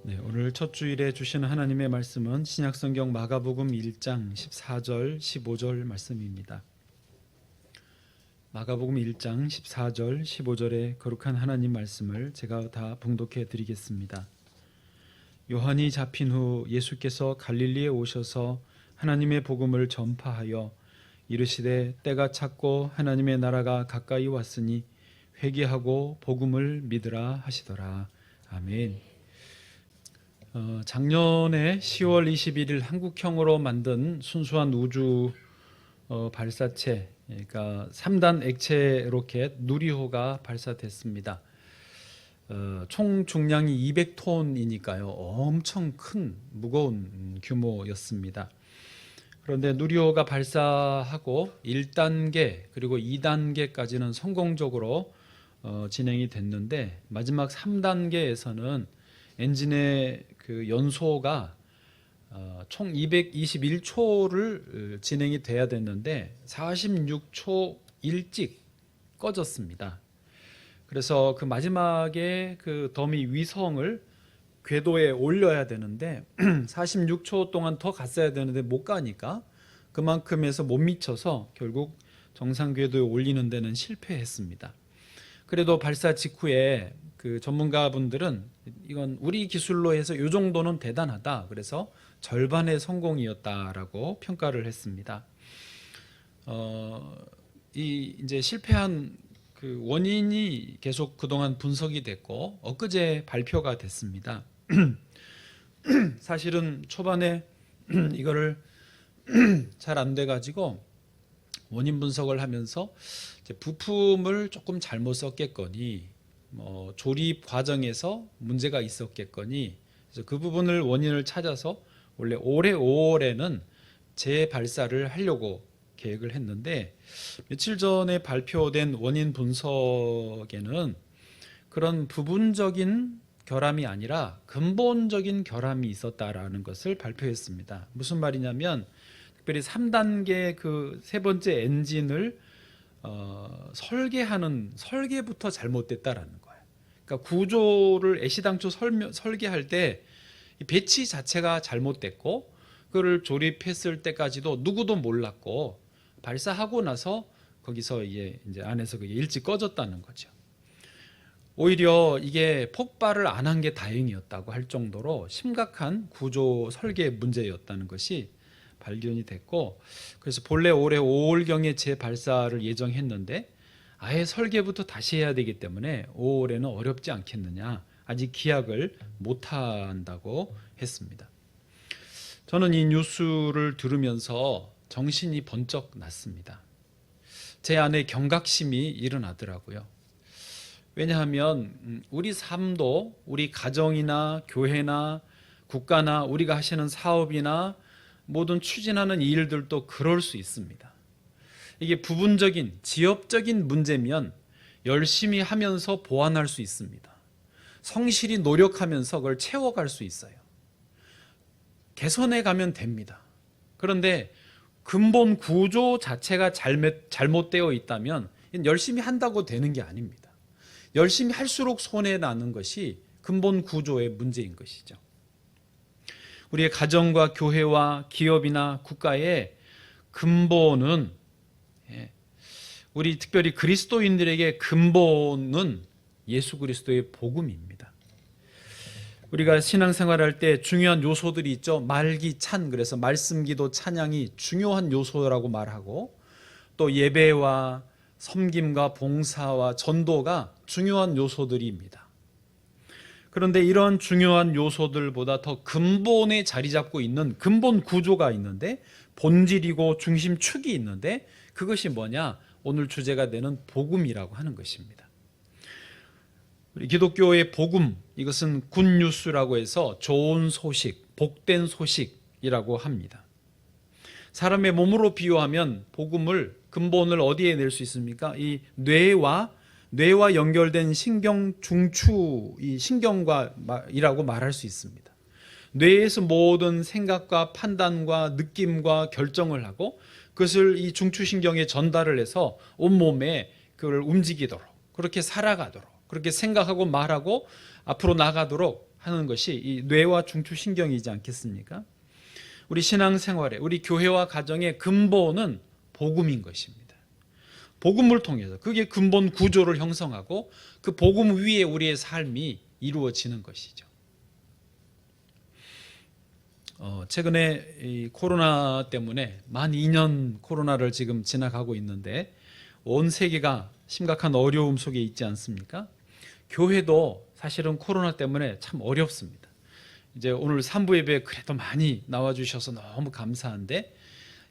네, 오늘 첫 주일에 주시는 하나님의 말씀은 신약성경 마가복음 1장 14절 15절 말씀입니다. 마가복음 1장 14절 15절의 거룩한 하나님 말씀을 제가 다 봉독해 드리겠습니다. 요한이 잡힌 후 예수께서 갈릴리에 오셔서 하나님의 복음을 전파하여 이르시되 때가 찼고 하나님의 나라가 가까이 왔으니 회개하고 복음을 믿으라 하시더라. 아멘. 작년에 10월 21일 한국형으로 만든 순수한 우주 발사체, 그러니까 3단 액체 로켓 누리호가 발사됐습니다. 총 중량이 200톤이니까요. 엄청 큰 무거운 규모였습니다. 그런데 누리호가 발사하고 1단계 그리고 2단계까지는 성공적으로 진행이 됐는데 마지막 3단계에서는 엔진의 그 연소가 총 221초를 진행이 돼야 됐는데 46초 일찍 꺼졌습니다. 그래서 그 마지막에 그 더미 위성을 궤도에 올려야 되는데 46초 동안 더 갔어야 되는데 못 가니까 그만큼 해서 못 미쳐서 결국 정상 궤도에 올리는 데는 실패했습니다. 그래도 발사 직후에 그 전문가분들은 이건 우리 기술로 해서 이 정도는 대단하다. 그래서 절반의 성공이었다라고 평가를 했습니다. 이제 실패한 그 원인이 계속 그동안 분석이 됐고 엊그제 발표가 됐습니다. 사실은 초반에 이거를 잘 안 돼가지고 원인 분석을 하면서 부품을 조금 잘못 썼겠거니 조립 과정에서 문제가 있었겠거니 그래서 그 부분을 원인을 찾아서 원래 올해 5월에는 재발사를 하려고 계획을 했는데 며칠 전에 발표된 원인 분석에는 그런 부분적인 결함이 아니라 근본적인 결함이 있었다라는 것을 발표했습니다. 무슨 말이냐면 특별히 3단계 그 세 번째 엔진을 설계하는 설계부터 잘못됐다라는 거예요. 그러니까 구조를 애시당초 설계할 때 배치 자체가 잘못됐고 그걸 조립했을 때까지도 누구도 몰랐고 발사하고 나서 거기서 이제 안에서 그게 일찍 꺼졌다는 거죠. 오히려 이게 폭발을 안 한 게 다행이었다고 할 정도로 심각한 구조 설계 문제였다는 것이 발견이 됐고 그래서 본래 올해 5월경에 재발사를 예정했는데 아예 설계부터 다시 해야 되기 때문에 5월에는 어렵지 않겠느냐, 아직 기약을 못한다고 했습니다. 저는 이 뉴스를 들으면서 정신이 번쩍 났습니다. 제 안에 경각심이 일어나더라고요. 왜냐하면 우리 삶도 우리 가정이나 교회나 국가나 우리가 하시는 사업이나 모든 추진하는 일들도 그럴 수 있습니다. 이게 부분적인 지엽적인 문제면 열심히 하면서 보완할 수 있습니다. 성실히 노력하면서 그걸 채워갈 수 있어요. 개선해 가면 됩니다. 그런데 근본 구조 자체가 잘못되어 있다면 열심히 한다고 되는 게 아닙니다. 열심히 할수록 손해나는 것이 근본 구조의 문제인 것이죠. 우리의 가정과 교회와 기업이나 국가의 근본은 우리 특별히 그리스도인들에게 근본은 예수 그리스도의 복음입니다. 우리가 신앙생활할 때 중요한 요소들이 있죠. 말기찬, 그래서 말씀기도 찬양이 중요한 요소라고 말하고 또 예배와 섬김과 봉사와 전도가 중요한 요소들입니다. 그런데 이런 중요한 요소들보다 더 근본에 자리 잡고 있는 근본 구조가 있는데 본질이고 중심축이 있는데 그것이 뭐냐? 오늘 주제가 되는 복음이라고 하는 것입니다. 우리 기독교의 복음, 이것은 굿뉴스라고 해서 좋은 소식, 복된 소식이라고 합니다. 사람의 몸으로 비유하면 복음을 근본을 어디에 낼 수 있습니까? 이 뇌와 연결된 신경 중추, 이 신경과 이라고 말할 수 있습니다. 뇌에서 모든 생각과 판단과 느낌과 결정을 하고 그것을 이 중추신경에 전달을 해서 온몸에 그걸 움직이도록, 그렇게 살아가도록, 그렇게 생각하고 말하고 앞으로 나가도록 하는 것이 이 뇌와 중추신경이지 않겠습니까? 우리 신앙생활에, 우리 교회와 가정의 근본은 복음인 것입니다. 복음을 통해서 그게 근본 구조를 형성하고 그 복음 위에 우리의 삶이 이루어지는 것이죠. 최근에 이 코로나 때문에 만 2년 코로나를 지금 지나가고 있는데 온 세계가 심각한 어려움 속에 있지 않습니까? 교회도 사실은 코로나 때문에 참 어렵습니다. 이제 오늘 3부 예배 그래도 많이 나와주셔서 너무 감사한데,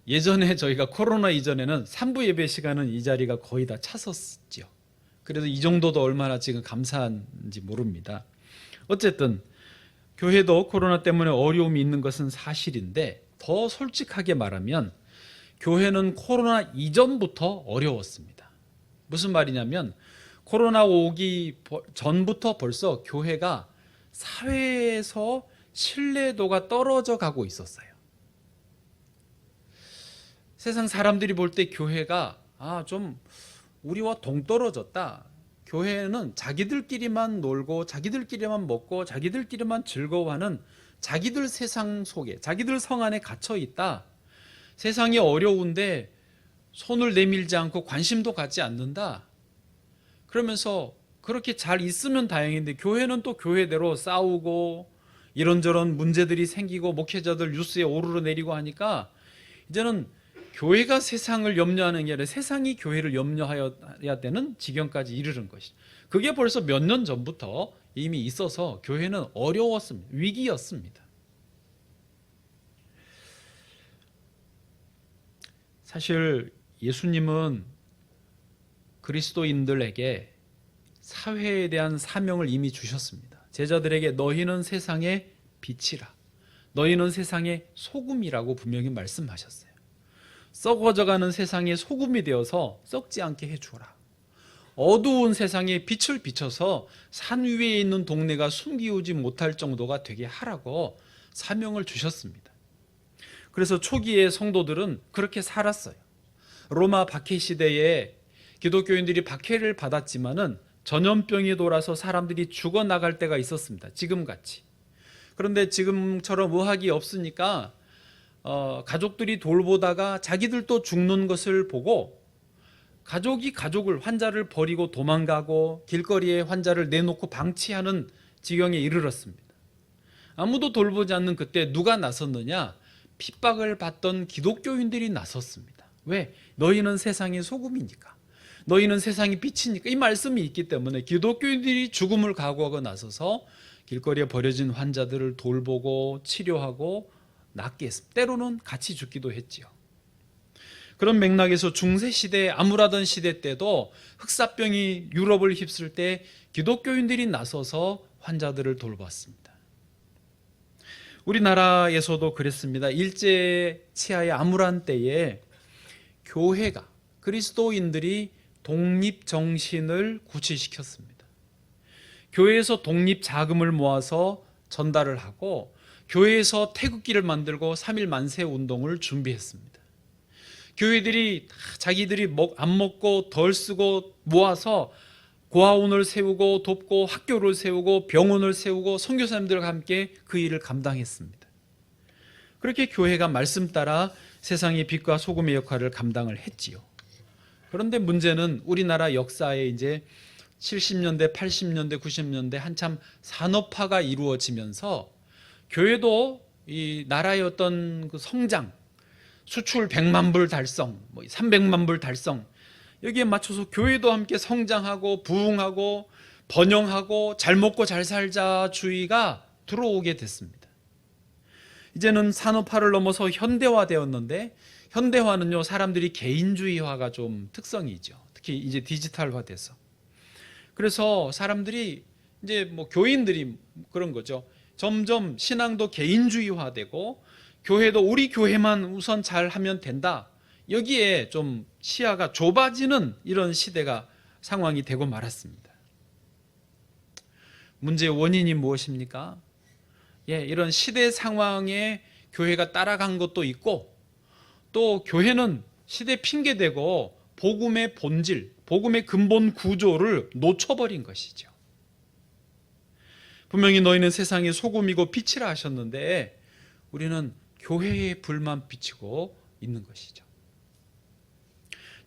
예전에 저희가 코로나 이전에는 3부 예배 시간은 이 자리가 거의 다 찼었죠. 그래서 이 정도도 얼마나 지금 감사한지 모릅니다. 어쨌든 교회도 코로나 때문에 어려움이 있는 것은 사실인데, 더 솔직하게 말하면 교회는 코로나 이전부터 어려웠습니다. 무슨 말이냐면 코로나 오기 전부터 벌써 교회가 사회에서 신뢰도가 떨어져 가고 있었어요. 세상 사람들이 볼 때 교회가 좀 우리와 동떨어졌다. 교회는 자기들끼리만 놀고 자기들끼리만 먹고 자기들끼리만 즐거워하는 자기들 세상 속에, 자기들 성 안에 갇혀 있다. 세상이 어려운데 손을 내밀지 않고 관심도 갖지 않는다. 그러면서 그렇게 잘 있으면 다행인데 교회는 또 교회대로 싸우고 이런저런 문제들이 생기고 목회자들 뉴스에 오르내리고 하니까 이제는 교회가 세상을 염려하는 게 아니라 세상이 교회를 염려해야 되는 지경까지 이르는 것이죠. 그게 벌써 몇 년 전부터 이미 있어서 교회는 어려웠습니다. 위기였습니다. 사실 예수님은 그리스도인들에게 사회에 대한 사명을 이미 주셨습니다. 제자들에게 너희는 세상의 빛이라, 너희는 세상의 소금이라고 분명히 말씀하셨어요. 썩어져가는 세상의 소금이 되어서 썩지 않게 해주라. 어두운 세상에 빛을 비춰서 산 위에 있는 동네가 숨기우지 못할 정도가 되게 하라고 사명을 주셨습니다. 그래서 초기의 성도들은 그렇게 살았어요. 로마 박해 시대에 기독교인들이 박해를 받았지만은 전염병이 돌아서 사람들이 죽어나갈 때가 있었습니다. 지금같이. 그런데 지금처럼 의학이 없으니까 가족들이 돌보다가 자기들도 죽는 것을 보고 가족이 가족을, 환자를 버리고 도망가고 길거리에 환자를 내놓고 방치하는 지경에 이르렀습니다. 아무도 돌보지 않는 그때 누가 나섰느냐? 핍박을 받던 기독교인들이 나섰습니다. 왜? 너희는 세상의 소금이니까, 너희는 세상의 빛이니까. 이 말씀이 있기 때문에 기독교인들이 죽음을 각오하고 나서서 길거리에 버려진 환자들을 돌보고 치료하고 낫게 했습니다. 때로는 같이 죽기도 했지요. 그런 맥락에서 중세시대, 아무라던 시대 때도 흑사병이 유럽을 휩쓸 때 기독교인들이 나서서 환자들을 돌봤습니다. 우리나라에서도 그랬습니다. 일제 치하의 암울한 때에 교회가, 그리스도인들이 독립정신을 구취시켰습니다. 교회에서 독립자금을 모아서 전달을 하고 교회에서 태극기를 만들고 3.1 만세 운동을 준비했습니다. 교회들이 자기들이 안 먹고 덜 쓰고 모아서 고아원을 세우고 돕고 학교를 세우고 병원을 세우고 선교사님들과 함께 그 일을 감당했습니다. 그렇게 교회가 말씀 따라 세상의 빛과 소금의 역할을 감당을 했지요. 그런데 문제는 우리나라 역사에 이제 70년대, 80년대, 90년대 한참 산업화가 이루어지면서 교회도 이 나라의 어떤 그 성장, 수출 100만 불 달성, 300만 불 달성, 여기에 맞춰서 교회도 함께 성장하고 부흥하고 번영하고 잘 먹고 잘 살자 주의가 들어오게 됐습니다. 이제는 산업화를 넘어서 현대화되었는데, 현대화는요, 사람들이 개인주의화가 좀 특성이죠. 특히 이제 디지털화돼서. 그래서 사람들이 이제 교인들이 그런 거죠. 점점 신앙도 개인주의화되고 교회도 우리 교회만 우선 잘 하면 된다. 여기에 좀 시야가 좁아지는 이런 시대가 상황이 되고 말았습니다. 문제의 원인이 무엇입니까? 이런 시대 상황에 교회가 따라간 것도 있고, 또 교회는 시대 핑계대고 복음의 본질, 복음의 근본 구조를 놓쳐버린 것이죠. 분명히 너희는 세상의 소금이고 빛이라 하셨는데 우리는 교회의 불만 비치고 있는 것이죠.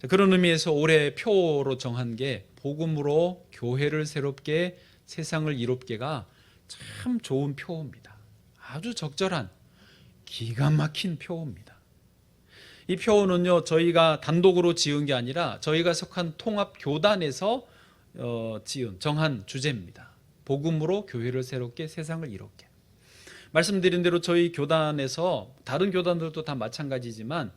그런 의미에서 올해 표로 정한 게 복음으로 교회를 새롭게 세상을 이롭게가 참 좋은 표입니다. 아주 적절한 기가 막힌 표입니다. 이 표는요, 저희가 단독으로 지은 게 아니라 저희가 속한 통합 교단에서 정한 주제입니다. 복음으로 교회를 새롭게 세상을 이롭게. 말씀드린 대로 저희 교단에서 다른 교단들도 다 마찬가지지만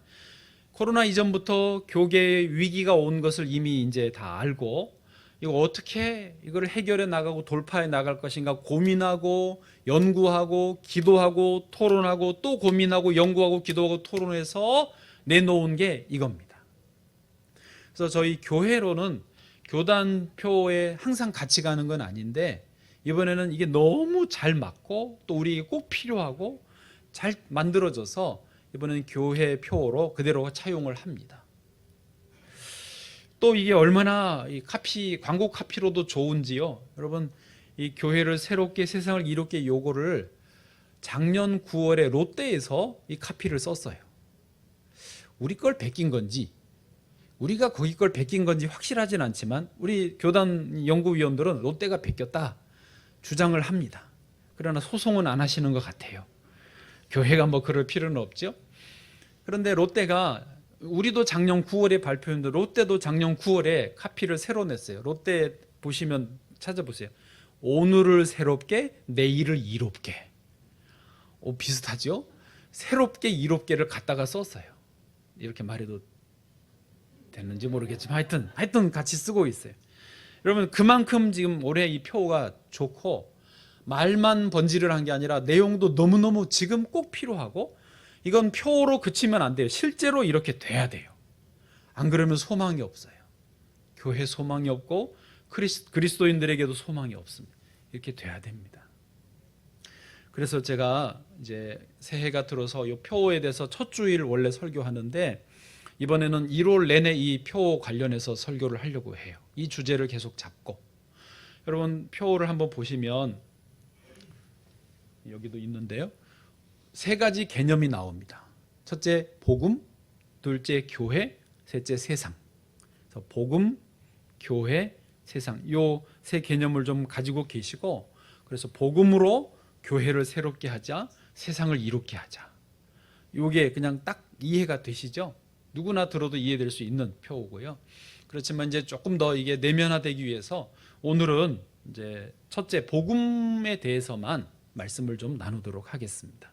코로나 이전부터 교계의 위기가 온 것을 이미 이제 다 알고 이거 어떻게 이걸 해결해 나가고 돌파해 나갈 것인가 고민하고 연구하고 기도하고 토론하고 또 고민하고 연구하고 기도하고 토론해서 내놓은 게 이겁니다. 그래서 저희 교회로는 교단표에 항상 같이 가는 건 아닌데 이번에는 이게 너무 잘 맞고 또 우리에게 꼭 필요하고 잘 만들어져서 이번에는 교회 표로 그대로 차용을 합니다. 또 이게 얼마나 이 광고 카피로도 좋은지요. 여러분, 이 교회를 새롭게 세상을 이롭게 요거를 작년 9월에 롯데에서 이 카피를 썼어요. 우리 걸 베낀 건지 우리가 거기 걸 베낀 건지 확실하진 않지만 우리 교단 연구위원들은 롯데가 베꼈다 주장을 합니다. 그러나 소송은 안 하시는 것 같아요. 교회가 뭐 그럴 필요는 없죠. 그런데 롯데가 우리도 작년 9월에 발표했는데 롯데도 작년 9월에 카피를 새로 냈어요. 롯데 보시면 찾아보세요. 오늘을 새롭게 내일을 이롭게. 비슷하죠? 새롭게 이롭게를 갖다가 썼어요. 이렇게 말해도 됐는지 모르겠지만 하여튼 같이 쓰고 있어요. 여러분, 그만큼 지금 올해 이 표가 좋고 말만 번지를 한 게 아니라 내용도 너무너무 지금 꼭 필요하고 이건 표로 그치면 안 돼요. 실제로 이렇게 돼야 돼요. 안 그러면 소망이 없어요. 교회 소망이 없고 그리스도인들에게도 소망이 없습니다. 이렇게 돼야 됩니다. 그래서 제가 이제 새해가 들어서 이 표에 대해서 첫 주일 원래 설교하는데 이번에는 1월 내내 이 표 관련해서 설교를 하려고 해요. 이 주제를 계속 잡고 여러분 표를 한번 보시면 여기도 있는데요. 세 가지 개념이 나옵니다. 첫째 복음, 둘째 교회, 셋째 세상. 그래서 복음, 교회, 세상 요 세 개념을 좀 가지고 계시고 그래서 복음으로 교회를 새롭게 하자, 세상을 이롭게 하자. 요게 그냥 딱 이해가 되시죠? 누구나 들어도 이해될 수 있는 표고요. 그렇지만 이제 조금 더 이게 내면화되기 위해서 오늘은 이제 첫째 복음에 대해서만 말씀을 좀 나누도록 하겠습니다.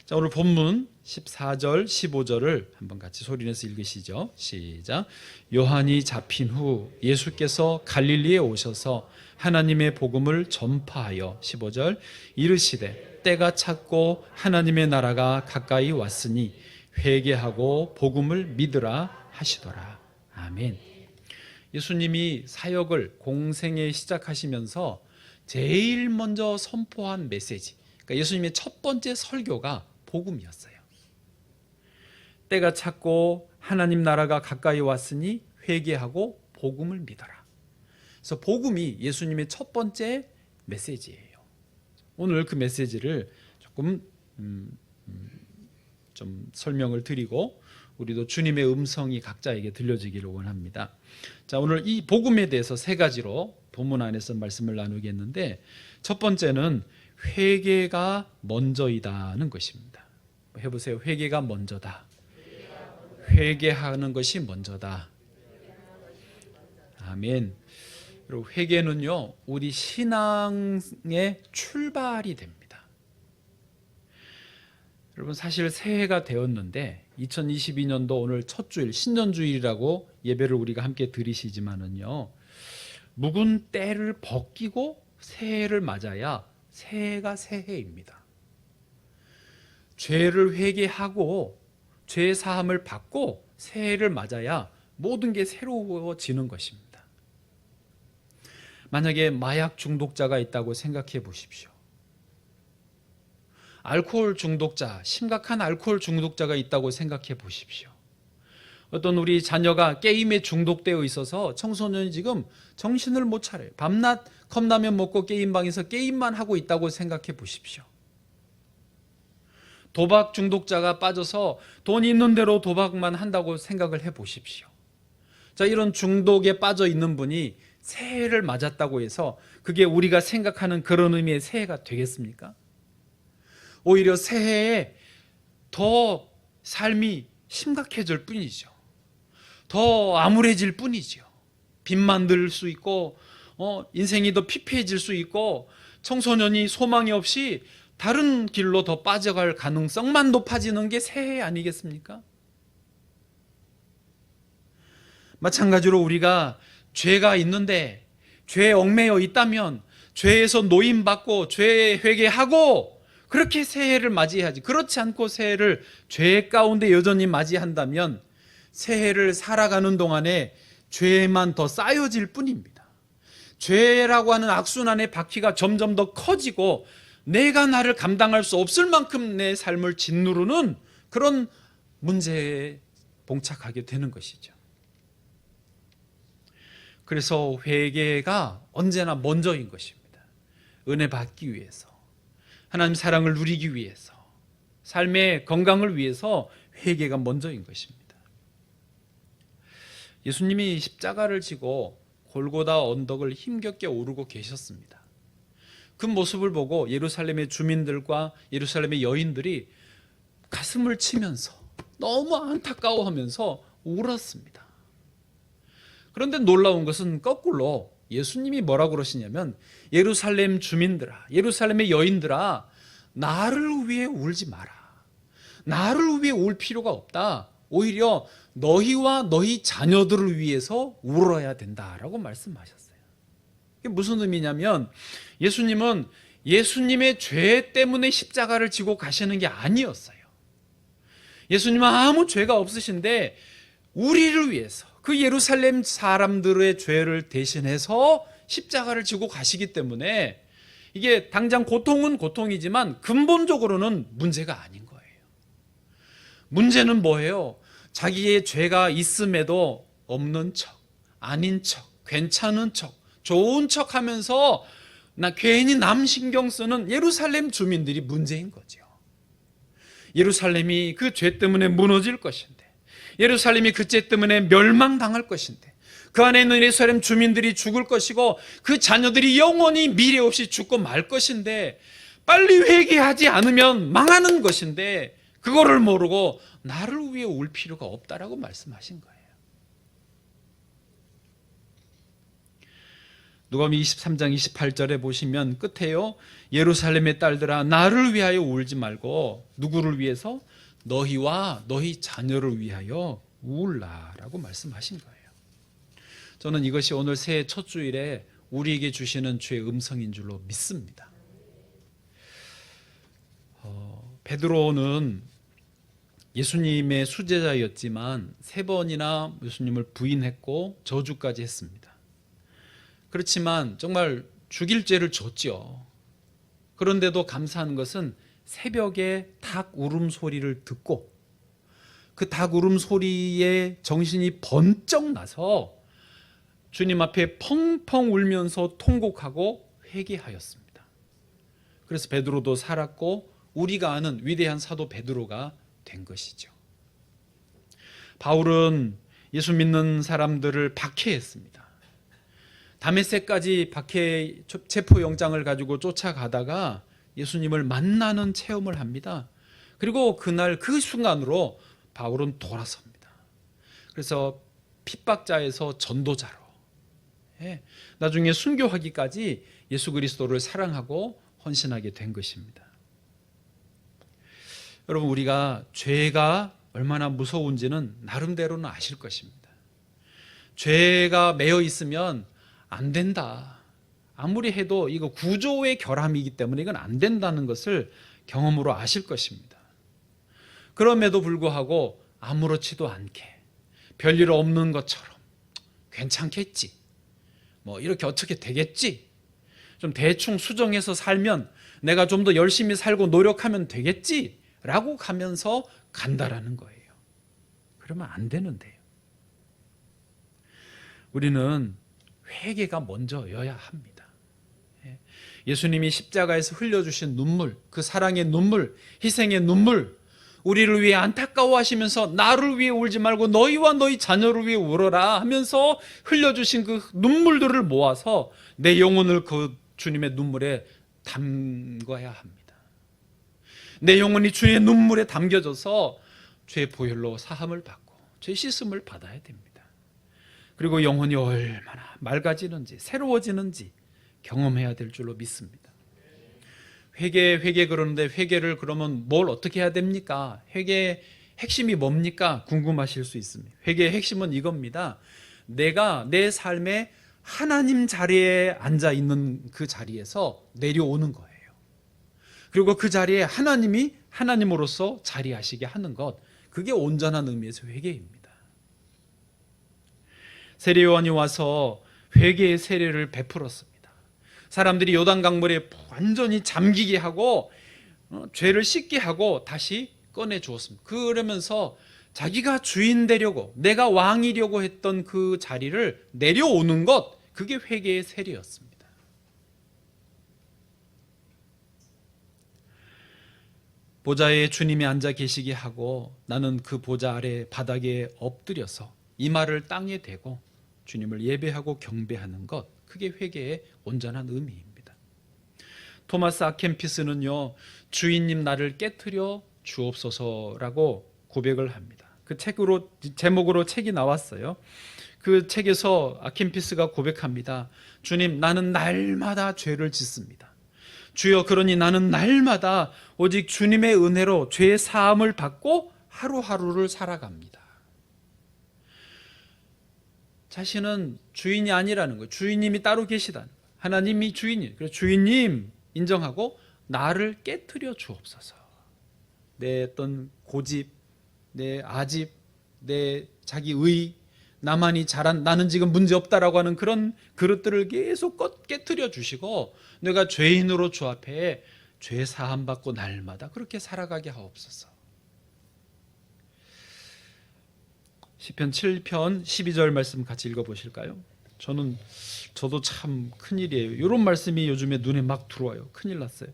자, 오늘 본문 14절, 15절을 한번 같이 소리내서 읽으시죠. 시작. 요한이 잡힌 후 예수께서 갈릴리에 오셔서 하나님의 복음을 전파하여 15절 이르시되 때가 찼고 하나님의 나라가 가까이 왔으니 회개하고 복음을 믿으라 하시더라. 아멘. 예수님이 사역을 공생에 시작하시면서 제일 먼저 선포한 메시지, 그러니까 예수님의 첫 번째 설교가 복음이었어요. 때가 찼고 하나님 나라가 가까이 왔으니 회개하고 복음을 믿어라. 그래서 복음이 예수님의 첫 번째 메시지예요. 오늘 그 메시지를 조금 좀 설명을 드리고 우리도 주님의 음성이 각자에게 들려지기를 원합니다. 자, 오늘 이 복음에 대해서 세 가지로 본문 안에서 말씀을 나누겠는데 첫 번째는 회개가 먼저이다는 것입니다. 해보세요. 회개가 먼저다. 회개하는 것이 먼저다. 아멘. 그리고 회개는요, 우리 신앙의 출발이 됩니다. 여러분, 사실 새해가 되었는데 2022년도 오늘 첫 주일, 신년주일이라고 예배를 우리가 함께 드리시지만은요, 묵은 때를 벗기고 새해를 맞아야 새해가 새해입니다. 죄를 회개하고 죄 사함을 받고 새해를 맞아야 모든 게 새로워지는 것입니다. 만약에 마약 중독자가 있다고 생각해 보십시오. 알코올 중독자, 심각한 알코올 중독자가 있다고 생각해 보십시오. 어떤 우리 자녀가 게임에 중독되어 있어서 청소년이 지금 정신을 못 차려요. 밤낮 컵라면 먹고 게임방에서 게임만 하고 있다고 생각해 보십시오. 도박 중독자가 빠져서 돈 있는 대로 도박만 한다고 생각을 해 보십시오. 자, 이런 중독에 빠져 있는 분이 새해를 맞았다고 해서 그게 우리가 생각하는 그런 의미의 새해가 되겠습니까? 오히려 새해에 더 삶이 심각해질 뿐이죠. 더 암울해질 뿐이죠. 빚만 들 수 있고 인생이 더 피폐해질 수 있고 청소년이 소망이 없이 다른 길로 더 빠져갈 가능성만 높아지는 게 새해 아니겠습니까? 마찬가지로 우리가 죄가 있는데 죄에 얽매여 있다면 죄에서 노임받고 죄에 회개하고 그렇게 새해를 맞이해야지. 그렇지 않고 새해를 죄 가운데 여전히 맞이한다면 새해를 살아가는 동안에 죄만 더 쌓여질 뿐입니다. 죄라고 하는 악순환의 바퀴가 점점 더 커지고 내가 나를 감당할 수 없을 만큼 내 삶을 짓누르는 그런 문제에 봉착하게 되는 것이죠. 그래서 회개가 언제나 먼저인 것입니다. 은혜 받기 위해서, 하나님 사랑을 누리기 위해서, 삶의 건강을 위해서 회개가 먼저인 것입니다. 예수님이 십자가를 지고 골고다 언덕을 힘겹게 오르고 계셨습니다. 그 모습을 보고 예루살렘의 주민들과 예루살렘의 여인들이 가슴을 치면서 너무 안타까워하면서 울었습니다. 그런데 놀라운 것은 거꾸로 예수님이 뭐라고 그러시냐면 예루살렘 주민들아, 예루살렘의 여인들아, 나를 위해 울지 마라. 나를 위해 울 필요가 없다. 오히려 너희와 너희 자녀들을 위해서 울어야 된다라고 말씀하셨어요. 이게 무슨 의미냐면 예수님은 예수님의 죄 때문에 십자가를 지고 가시는 게 아니었어요. 예수님은 아무 죄가 없으신데 우리를 위해서 그 예루살렘 사람들의 죄를 대신해서 십자가를 지고 가시기 때문에 이게 당장 고통은 고통이지만 근본적으로는 문제가 아닌 거예요. 문제는 뭐예요? 자기의 죄가 있음에도 없는 척, 아닌 척, 괜찮은 척, 좋은 척 하면서 나 괜히 남 신경 쓰는 예루살렘 주민들이 문제인 거죠. 예루살렘이 그 죄 때문에 무너질 것인데, 예루살렘이 그 죄 때문에 멸망당할 것인데, 그 안에 있는 예루살렘 주민들이 죽을 것이고 그 자녀들이 영원히 미래 없이 죽고 말 것인데 빨리 회개하지 않으면 망하는 것인데 그거를 모르고 나를 위해 울 필요가 없다라고 말씀하신 거예요. 누가복음 23장 28절에 보시면 끝에요, 예루살렘의 딸들아 나를 위하여 울지 말고 누구를 위해서? 너희와 너희 자녀를 위하여 울라라고 말씀하신 거예요. 저는 이것이 오늘 새해 첫 주일에 우리에게 주시는 주의 음성인 줄로 믿습니다. 베드로는 예수님의 수제자였지만 3번이나 예수님을 부인했고 저주까지 했습니다. 그렇지만 정말 죽일 죄를 졌죠. 그런데도 감사한 것은 새벽에 닭 울음소리를 듣고 그 닭 울음소리에 정신이 번쩍 나서 주님 앞에 펑펑 울면서 통곡하고 회개하였습니다. 그래서 베드로도 살았고 우리가 아는 위대한 사도 베드로가 된 것이죠. 바울은 예수 믿는 사람들을 박해했습니다. 다메섹까지 박해 체포영장을 가지고 쫓아가다가 예수님을 만나는 체험을 합니다. 그리고 그날 그 순간으로 바울은 돌아섭니다. 그래서 핍박자에서 전도자로, 나중에 순교하기까지 예수 그리스도를 사랑하고 헌신하게 된 것입니다. 여러분, 우리가 죄가 얼마나 무서운지는 나름대로는 아실 것입니다. 죄가 매여 있으면 안 된다. 아무리 해도 이거 구조의 결함이기 때문에 이건 안 된다는 것을 경험으로 아실 것입니다. 그럼에도 불구하고 아무렇지도 않게 별일 없는 것처럼 괜찮겠지, 뭐 이렇게 어떻게 되겠지, 좀 대충 수정해서 살면 내가 좀 더 열심히 살고 노력하면 되겠지 라고 가면서 간다라는 거예요. 그러면 안 되는데요. 우리는 회개가 먼저여야 합니다. 예수님이 십자가에서 흘려주신 눈물, 그 사랑의 눈물, 희생의 눈물, 우리를 위해 안타까워하시면서 나를 위해 울지 말고 너희와 너희 자녀를 위해 울어라 하면서 흘려주신 그 눈물들을 모아서 내 영혼을 그 주님의 눈물에 담궈야 합니다. 내 영혼이 주의 눈물에 담겨져서 죄의 보혈로 사함을 받고 죄 씻음을 받아야 됩니다. 그리고 영혼이 얼마나 맑아지는지 새로워지는지 경험해야 될 줄로 믿습니다. 회개 그러는데 회개를 그러면 뭘 어떻게 해야 됩니까? 회개의 핵심이 뭡니까? 궁금하실 수 있습니다. 회개의 핵심은 이겁니다. 내가 내 삶에 하나님 자리에 앉아 있는 그 자리에서 내려오는 거예요. 그리고 그 자리에 하나님이 하나님으로서 자리하시게 하는 것, 그게 온전한 의미에서 회개입니다. 세례요한이 와서 회개의 세례를 베풀었습니다. 사람들이 요단강물에 완전히 잠기게 하고 죄를 씻게 하고 다시 꺼내 주었습니다. 그러면서 자기가 주인 되려고, 내가 왕이려고 했던 그 자리를 내려오는 것, 그게 회개의 세례였습니다. 보좌에 주님이 앉아 계시게 하고 나는 그 보좌 아래 바닥에 엎드려서 이마를 땅에 대고 주님을 예배하고 경배하는 것, 그게 회개의 온전한 의미입니다. 토마스 아켄피스는요, 주인님 나를 깨트려 주옵소서라고 고백을 합니다. 그 책으로, 제목으로 책이 나왔어요. 그 책에서 아켄피스가 고백합니다. 주님, 나는 날마다 죄를 짓습니다. 주여, 그러니 나는 날마다 오직 주님의 은혜로 죄의 사함을 받고 하루하루를 살아갑니다. 자신은 주인이 아니라는 거예요. 주인님이 따로 계시다는 거예요. 하나님이 주인이에요. 그래서 주인님 인정하고 나를 깨트려 주옵소서. 내 어떤 고집, 내 아집, 내 자기의, 나만이 잘한, 나는 지금 문제없다라고 하는 그런 그릇들을 계속 깨트려 주시고 내가 죄인으로 주 앞에 죄 사함 받고 날마다 그렇게 살아가게 하옵소서. 시편 7편 12절 말씀 같이 읽어보실까요? 저도 참 큰일이에요. 이런 말씀이 요즘에 눈에 막 들어와요. 큰일 났어요.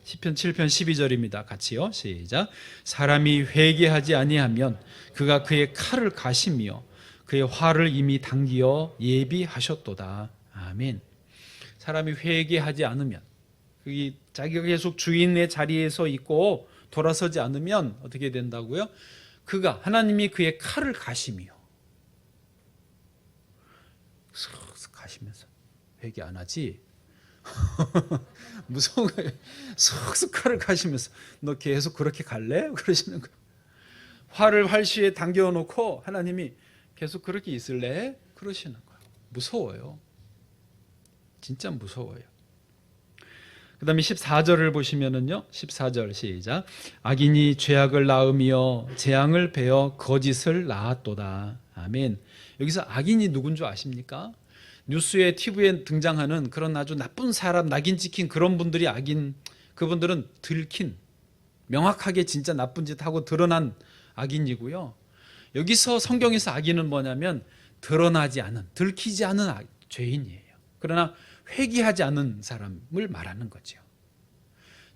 시편 7편 12절입니다. 같이요. 시작. 사람이 회개하지 아니하면 그가 그의 칼을 가시며 그의 화를 이미 당기어 예비하셨도다. 아멘. 사람이 회개하지 않으면, 자기가 계속 주인의 자리에서 있고 돌아서지 않으면 어떻게 된다고요? 하나님이 그의 칼을 가시며, 슥슥 가시면서 회개 안 하지? 무서운 거예요. 슥슥 칼을 가시면서 너 계속 그렇게 갈래? 그러시는 거예요. 활을 활시에 당겨놓고 하나님이 계속 그렇게 있을래? 그러시는 거예요. 무서워요. 진짜 무서워요. 그 다음에 14절을 보시면은요, 14절 시작. 악인이 죄악을 낳으며 재앙을 베어 거짓을 낳았도다. 아멘. 여기서 악인이 누군 줄 아십니까? 뉴스에, TV에 등장하는 그런 아주 나쁜 사람, 낙인 찍힌 그런 분들이 악인, 그분들은 들킨, 명확하게 진짜 나쁜 짓 하고 드러난 악인이고요. 여기서 성경에서 악인은 뭐냐면 드러나지 않은, 들키지 않은 죄인이에요. 그러나 회개하지 않은 사람을 말하는 거죠.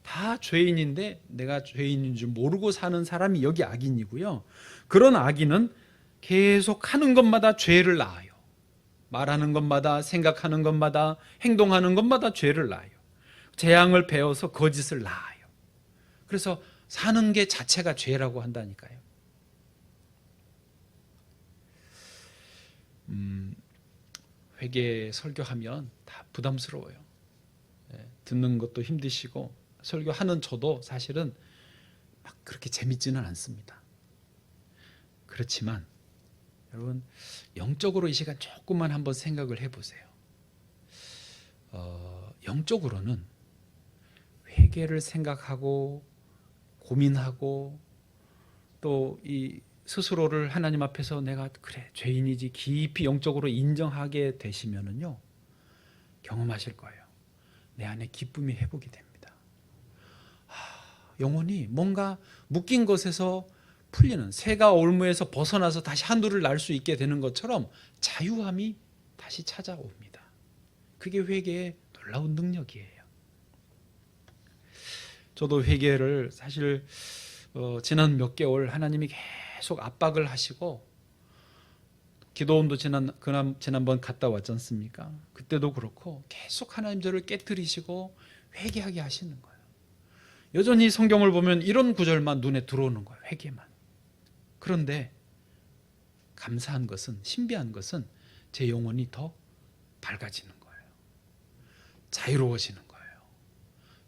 다 죄인인데 내가 죄인인 줄 모르고 사는 사람이 여기 악인이고요. 그런 악인은 계속 하는 것마다 죄를 낳아요. 말하는 것마다, 생각하는 것마다, 행동하는 것마다 죄를 낳아요. 재앙을 베어서 거짓을 낳아요. 그래서 사는 게 자체가 죄라고 한다니까요. 회개 설교하면 다 부담스러워요. 듣는 것도 힘드시고 설교하는 저도 사실은 막 그렇게 재밌지는 않습니다. 그렇지만 여러분, 영적으로 이 시간 조금만 한번 생각을 해보세요. 영적으로는 회개를 생각하고 고민하고 또 이 스스로를 하나님 앞에서 내가 그래 죄인이지 깊이 영적으로 인정하게 되시면은요, 경험하실 거예요. 내 안에 기쁨이 회복이 됩니다. 영혼이 뭔가 묶인 것에서 풀리는, 새가 올무에서 벗어나서 다시 하늘을 날 수 있게 되는 것처럼 자유함이 다시 찾아옵니다. 그게 회개의 놀라운 능력이에요. 저도 회개를 사실 지난 몇 개월 하나님이 계속 압박을 하시고, 기도원도 지난번 갔다 왔지 않습니까? 그때도 그렇고 계속 하나님 저를 깨트리시고 회개하게 하시는 거예요. 여전히 성경을 보면 이런 구절만 눈에 들어오는 거예요. 회개만. 그런데 감사한 것은, 신비한 것은 제 영혼이 더 밝아지는 거예요. 자유로워지는 거예요.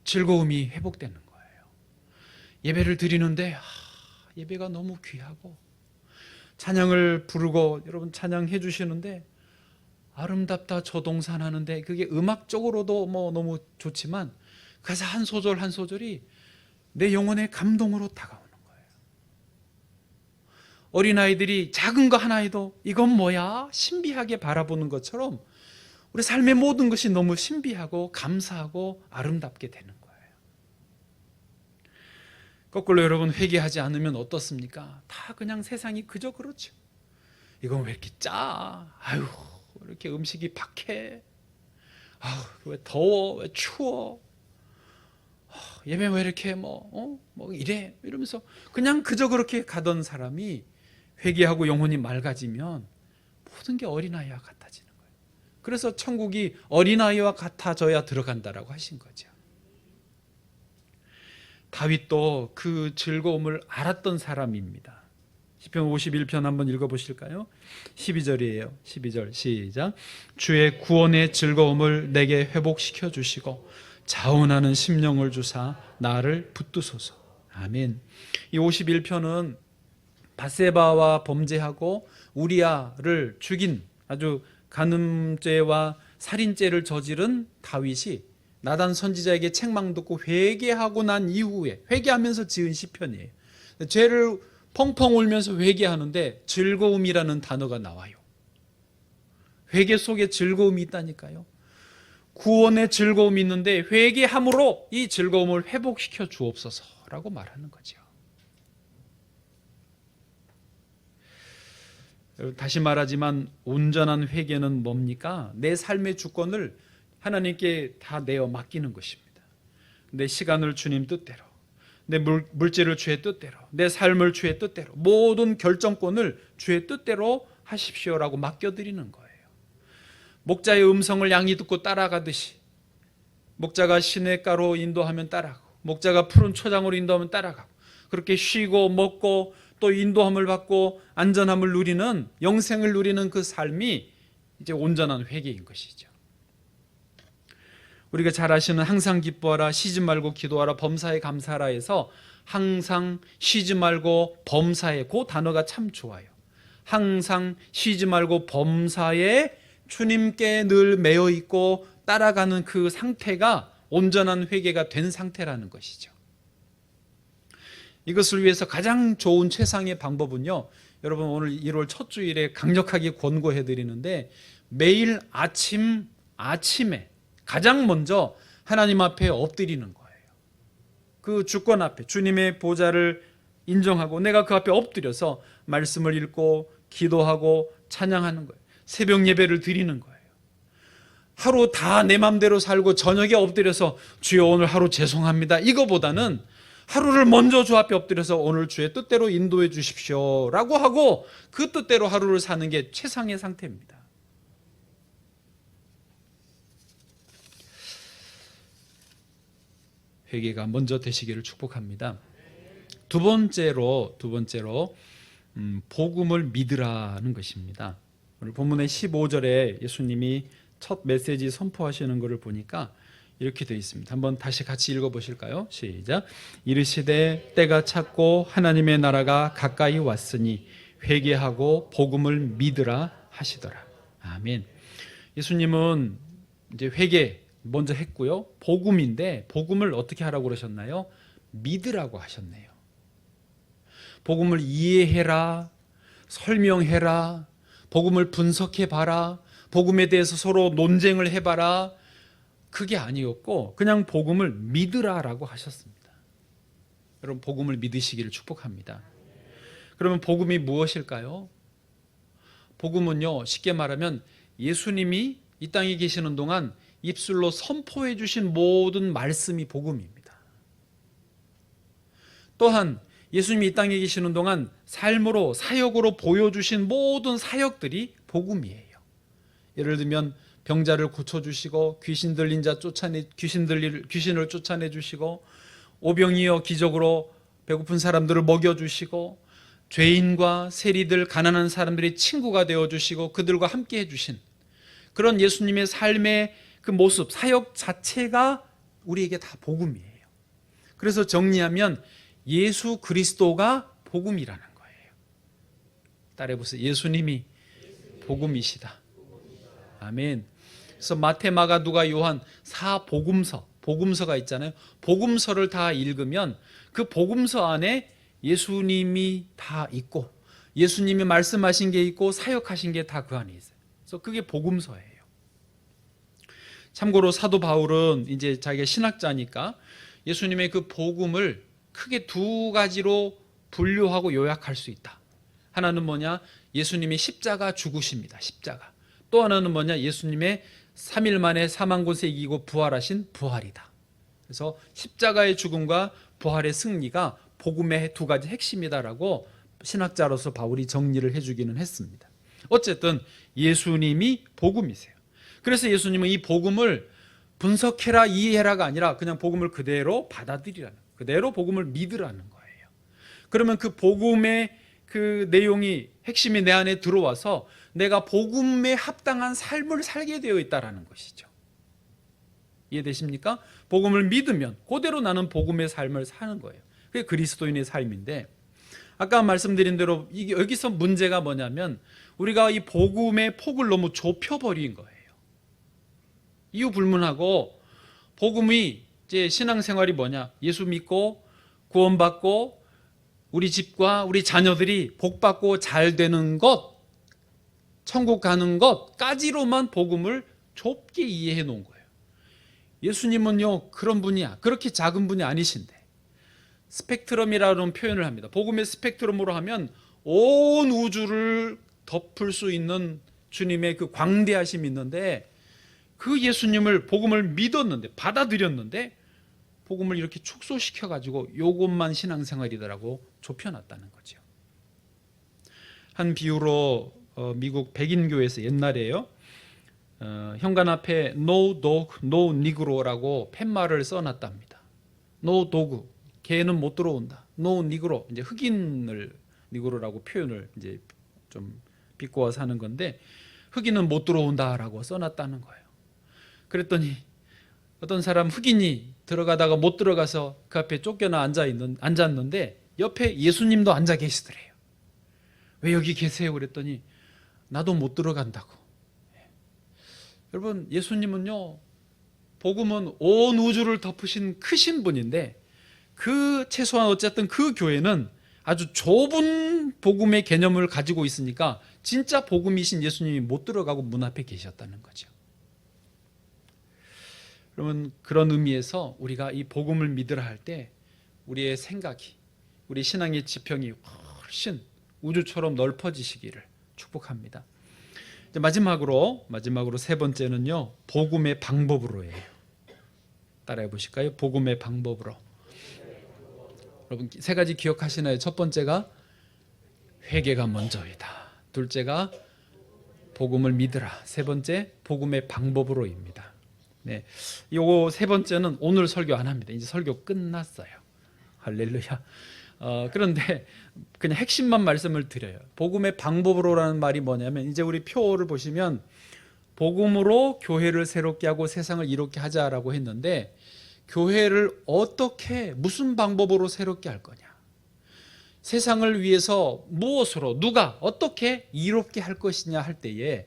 즐거움이 회복되는 거예요. 예배를 드리는데 예배가 너무 귀하고, 찬양을 부르고 여러분 찬양해 주시는데 아름답다 저 동산 하는데, 그게 음악적으로도 너무 좋지만 가사 한 소절 한 소절이 내 영혼의 감동으로 다가오는 거예요. 어린아이들이 작은 거 하나에도 이건 뭐야? 신비하게 바라보는 것처럼 우리 삶의 모든 것이 너무 신비하고 감사하고 아름답게 되는 거예요. 거꾸로 여러분, 회개하지 않으면 어떻습니까? 다 그냥 세상이 그저 그렇죠. 이건 왜 이렇게 짜? 아유, 왜 이렇게 음식이 박해? 아유, 왜 더워? 왜 추워? 예배 왜 이렇게 이래? 이러면서 그냥 그저 그렇게 가던 사람이 회개하고 영혼이 맑아지면 모든 게 어린아이와 같아지는 거예요. 그래서 천국이 어린아이와 같아져야 들어간다라고 하신 거죠. 다윗도 그 즐거움을 알았던 사람입니다. 시편 51편 한번 읽어보실까요? 12절이에요. 12절 시작. 주의 구원의 즐거움을 내게 회복시켜 주시고 자원하는 심령을 주사 나를 붙드소서. 아멘. 이 51편은 밧세바와 범죄하고 우리아를 죽인, 아주 간음죄와 살인죄를 저지른 다윗이 나단 선지자에게 책망 듣고 회개하고 난 이후에, 회개하면서 지은 시편이에요. 죄를 펑펑 울면서 회개하는데 즐거움이라는 단어가 나와요. 회개 속에 즐거움이 있다니까요. 구원의 즐거움이 있는데 회개함으로 이 즐거움을 회복시켜 주옵소서라고 말하는 거죠. 다시 말하지만 온전한 회개는 뭡니까? 내 삶의 주권을 하나님께 다 내어 맡기는 것입니다. 내 시간을 주님 뜻대로, 내 물질을 주의 뜻대로, 내 삶을 주의 뜻대로, 모든 결정권을 주의 뜻대로 하십시오라고 맡겨드리는 거예요. 목자의 음성을 양이 듣고 따라가듯이, 목자가 시냇가로 인도하면 따라가고, 목자가 푸른 초장으로 인도하면 따라가고, 그렇게 쉬고 먹고 또 인도함을 받고 안전함을 누리는, 영생을 누리는 그 삶이 이제 온전한 회개인 것이죠. 우리가 잘 아시는 항상 기뻐하라, 쉬지 말고 기도하라, 범사에 감사하라에서 항상 쉬지 말고 범사에, 그 단어가 참 좋아요. 항상 쉬지 말고 범사에 주님께 늘 매여 있고 따라가는 그 상태가 온전한 회개가 된 상태라는 것이죠. 이것을 위해서 가장 좋은 최상의 방법은요, 여러분 오늘 1월 첫 주일에 강력하게 권고해 드리는데, 매일 아침에 가장 먼저 하나님 앞에 엎드리는 거예요. 그 주권 앞에 주님의 보좌를 인정하고 내가 그 앞에 엎드려서 말씀을 읽고 기도하고 찬양하는 거예요. 새벽 예배를 드리는 거예요. 하루 다 내 맘대로 살고 저녁에 엎드려서 주여 오늘 하루 죄송합니다, 이거보다는 하루를 먼저 주 앞에 엎드려서 오늘 주의 뜻대로 인도해 주십시오 라고 하고 그 뜻대로 하루를 사는 게 최상의 상태입니다. 회개가 먼저 되시기를 축복합니다. 두 번째로 복음을 믿으라는 것입니다. 오늘 본문의 15절에 예수님이 첫 메시지 선포하시는 것을 보니까 이렇게 되어 있습니다. 한번 다시 같이 읽어보실까요? 시작. 이르시되 때가 찼고 하나님의 나라가 가까이 왔으니 회개하고 복음을 믿으라 하시더라. 아멘. 예수님은 이제 회개 먼저 했고요. 복음인데 복음을 어떻게 하라고 그러셨나요? 믿으라고 하셨네요. 복음을 이해해라, 설명해라, 복음을 분석해봐라, 복음에 대해서 서로 논쟁을 해봐라, 그게 아니었고 그냥 복음을 믿으라라고 하셨습니다. 여러분 복음을 믿으시기를 축복합니다. 그러면 복음이 무엇일까요? 복음은요, 쉽게 말하면 예수님이 이 땅에 계시는 동안 입술로 선포해 주신 모든 말씀이 복음입니다. 또한 예수님이 이 땅에 계시는 동안 삶으로 사역으로 보여주신 모든 사역들이 복음이에요. 예를 들면 병자를 고쳐주시고 귀신을 쫓아내 주시고 오병이어 기적으로 배고픈 사람들을 먹여주시고 죄인과 세리들 가난한 사람들의 친구가 되어주시고 그들과 함께 해주신 그런 예수님의 삶의 그 모습 사역 자체가 우리에게 다 복음이에요. 그래서 정리하면 예수 그리스도가 복음이라는 거예요. 따라해보세요. 예수님이 복음이시다. 아멘. 그래서 마태, 마가, 누가, 요한 4복음서가 있잖아요. 복음서를 다 읽으면 그 복음서 안에 예수님이 다 있고 예수님이 말씀하신 게 있고 사역하신 게 다 그 안에 있어요. 그래서 그게 복음서예요. 참고로 사도 바울은 이제 자기가 신학자니까 예수님의 그 복음을 크게 두 가지로 분류하고 요약할 수 있다. 하나는 뭐냐? 예수님이 십자가 죽으십니다. 십자가. 또 하나는 뭐냐? 예수님의 3일 만에 사망 권세 이기고 부활하신 부활이다. 그래서 십자가의 죽음과 부활의 승리가 복음의 두 가지 핵심이다라고 신학자로서 바울이 정리를 해주기는 했습니다. 어쨌든 예수님이 복음이세요. 그래서 예수님은 이 복음을 분석해라 이해해라가 아니라 그냥 복음을 그대로 받아들이라는, 그대로 복음을 믿으라는 거예요. 그러면 그 복음의 그 내용이 핵심이 내 안에 들어와서 내가 복음에 합당한 삶을 살게 되어 있다는 것이죠. 이해되십니까? 복음을 믿으면 그대로 나는 복음의 삶을 사는 거예요. 그게 그리스도인의 삶인데, 아까 말씀드린 대로 여기서 문제가 뭐냐면 우리가 이 복음의 폭을 너무 좁혀버린 거예요. 이유 불문하고 복음이 이제 신앙생활이 뭐냐? 예수 믿고 구원받고 우리 집과 우리 자녀들이 복받고 잘 되는 것, 천국 가는 것까지로만 복음을 좁게 이해해 놓은 거예요. 예수님은요 그런 분이야. 그렇게 작은 분이 아니신데 스펙트럼이라는 표현을 합니다. 복음의 스펙트럼으로 하면 온 우주를 덮을 수 있는 주님의 그 광대하심이 있는데, 그 예수님을 복음을 믿었는데 받아들였는데 복음을 이렇게 축소시켜가지고 요것만 신앙생활이더라고 좁혀놨다는 거죠. 한 비유로 미국 백인교회에서 옛날에요 현관 앞에 No Dog, No Negro라고 팻말을 써놨답니다. No Dog, 개는 못 들어온다. No Negro, 이제 흑인을 니그로라고 표현을 이제 좀 비꼬아서 하는 건데 흑인은 못 들어온다라고 써놨다는 거예요. 그랬더니 어떤 사람 흑인이 들어가다가 못 들어가서 그 앞에 쫓겨나 앉았는데 옆에 예수님도 앉아 계시더래요. 왜 여기 계세요? 그랬더니 나도 못 들어간다고. 여러분, 예수님은요 복음은 온 우주를 덮으신 크신 분인데 그 최소한 어쨌든 그 교회는 아주 좁은 복음의 개념을 가지고 있으니까 진짜 복음이신 예수님이 못 들어가고 문 앞에 계셨다는 거죠. 그러면 그런 의미에서 우리가 이 복음을 믿으라 할 때 우리의 생각이, 우리 신앙의 지평이 훨씬 우주처럼 넓어지시기를 축복합니다. 이제 마지막으로 세 번째는요 복음의 방법으로예요. 따라해 보실까요? 복음의 방법으로. 여러분 세 가지 기억하시나요? 첫 번째가 회개가 먼저이다. 둘째가 복음을 믿으라. 세 번째 복음의 방법으로입니다. 네, 요거 세 번째는 오늘 설교 안 합니다. 이제 설교 끝났어요. 할렐루야. 그런데 그냥 핵심만 말씀을 드려요. 복음의 방법으로라는 말이 뭐냐면 이제 우리 표를 보시면 복음으로 교회를 새롭게 하고 세상을 이롭게 하자라고 했는데 교회를 어떻게 무슨 방법으로 새롭게 할 거냐, 세상을 위해서 무엇으로 누가 어떻게 이롭게 할 것이냐 할 때에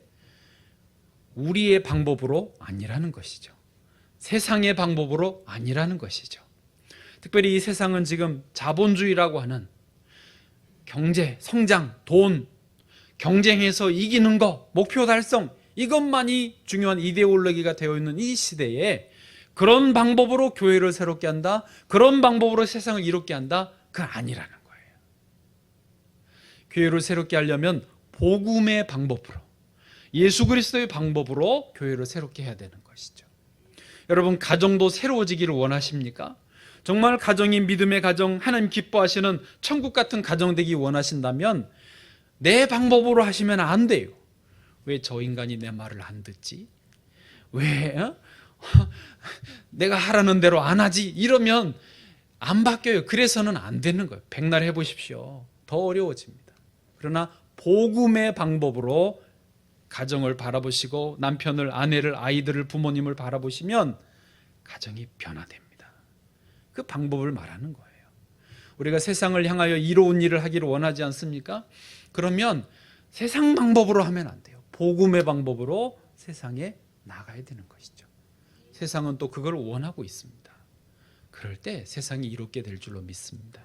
우리의 방법으로 아니라는 것이죠. 세상의 방법으로 아니라는 것이죠. 특별히 이 세상은 지금 자본주의라고 하는 경제, 성장, 돈, 경쟁해서 이기는 것, 목표 달성, 이것만이 중요한 이데올로기가 되어 있는 이 시대에 그런 방법으로 교회를 새롭게 한다, 그런 방법으로 세상을 이롭게 한다, 그건 아니라는 거예요. 교회를 새롭게 하려면 복음의 방법으로, 예수 그리스도의 방법으로 교회를 새롭게 해야 되는 것이죠. 여러분 가정도 새로워지기를 원하십니까? 정말 가정이 믿음의 가정, 하나님 기뻐하시는 천국 같은 가정 되기 원하신다면 내 방법으로 하시면 안 돼요. 왜 저 인간이 내 말을 안 듣지? 왜 내가 하라는 대로 안 하지? 이러면 안 바뀌어요. 그래서는 안 되는 거예요. 백날 해보십시오. 더 어려워집니다. 그러나 복음의 방법으로 가정을 바라보시고 남편을, 아내를, 아이들을, 부모님을 바라보시면 가정이 변화됩니다. 그 방법을 말하는 거예요. 우리가 세상을 향하여 이로운 일을 하기를 원하지 않습니까? 그러면 세상 방법으로 하면 안 돼요. 복음의 방법으로 세상에 나가야 되는 것이죠. 세상은 또 그걸 원하고 있습니다. 그럴 때 세상이 이롭게 될 줄로 믿습니다.